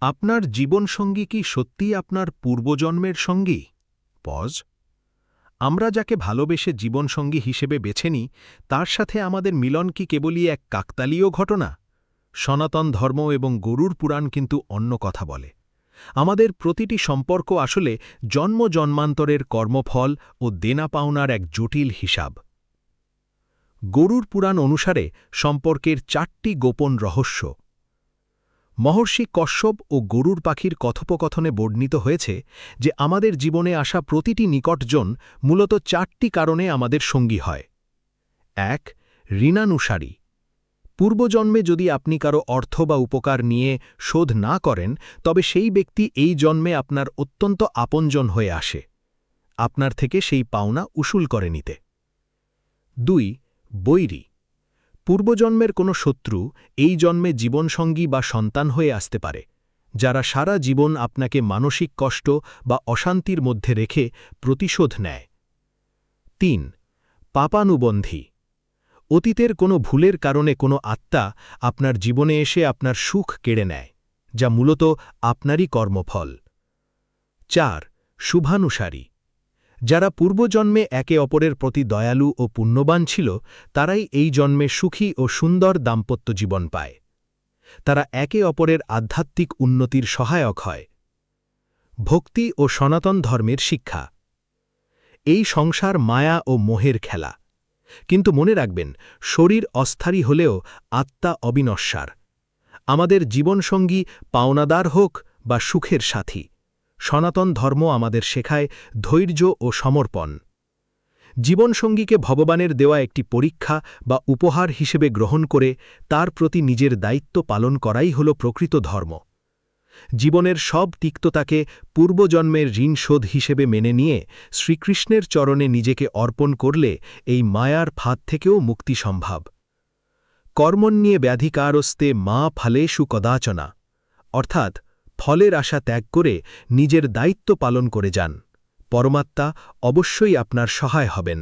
আপনার জীবনসঙ্গী কি সত্যিই আপনার পূর্বজন্মের সঙ্গী? পজ। আমরা যাকে ভালোবেসে জীবনসঙ্গী হিসেবে বেছে নিই, তার সাথে আমাদের মিলন কি কেবলই এক কাকতালীয় ঘটনা? সনাতন ধর্ম এবং গরুর পুরাণ কিন্তু অন্য কথা বলে। আমাদের প্রতিটি সম্পর্ক আসলে জন্ম জন্মান্তরের কর্মফল ও দেনা পাওনার এক জটিল হিসাব। গরুর পুরাণ অনুসারে সম্পর্কের 4টি গোপন রহস্য। মহর্ষি কশ্যপ ও গরুর পাখির কথোপকথনে বর্ণিত হয়েছে যে আমাদের জীবনে আসা প্রতিটি নিকটজন মূলত 4টি কারণে আমাদের সঙ্গী হয়। 1. ঋণানুসারী। পূর্বজন্মে যদি আপনি কারো অর্থ বা উপকার নিয়ে শোধ না করেন, তবে সেই ব্যক্তি এই জন্মে আপনার অত্যন্ত আপনজন হয়ে আসে, আপনার থেকে সেই পাওনা উসুল করে নিতে। 2. বৈরী। পূর্বজন্মের কোনো শত্রু এই জন্মে জীবনসঙ্গী বা সন্তান হয়ে আসতে পারে, যারা সারা জীবন আপনাকে মানসিক কষ্ট বা অশান্তির মধ্যে রেখে প্রতিশোধ নেয়। 3. পাপানুবন্ধী। অতীতের কোনো ভুলের কারণে কোনো আত্মা আপনার জীবনে এসে আপনার সুখ কেড়ে নেয়, যা মূলত আপনারই কর্মফল। 4. শুভানুসারী। যারা পূর্বজন্মে একে অপরের প্রতি দয়ালু ও পুণ্যবান ছিল, তারাই এই জন্মে সুখী ও সুন্দর দাম্পত্য জীবন পায়। তারা একে অপরের আধ্যাত্মিক উন্নতির সহায়ক হয়। ভক্তি ও সনাতন ধর্মের শিক্ষা। এই সংসার মায়া ও মোহের খেলা, কিন্তু মনে রাখবেন, শরীর অস্থায়ী হলেও আত্মা অবিনশ্বর। আমাদের জীবনসঙ্গী পাওনাদার হোক বা সুখের সাথী, সনাতন ধর্ম আমাদের শেখায় ধৈর্য ও সমর্পণ। জীবনসঙ্গীকে ভগবানের দেওয়া একটি পরীক্ষা বা উপহার হিসেবে গ্রহণ করে তার প্রতি নিজের দায়িত্ব পালন করাই হল প্রকৃত ধর্ম। জীবনের সব তিক্ততাকে পূর্বজন্মের ঋণ শোধ হিসেবে মেনে নিয়ে শ্রীকৃষ্ণের চরণে নিজেকে অর্পণ করলে এই মায়ার ফাঁদ থেকেও মুক্তি সম্ভব। কর্মণ্যে ব্যাধিকারস্তে মা ফলেষু কদাচনা, অর্থাৎ ফলের আশা ত্যাগ করে নিজের দায়িত্ব পালন করে যান। পরমাত্মা অবশ্যই আপনার সহায় হবেন।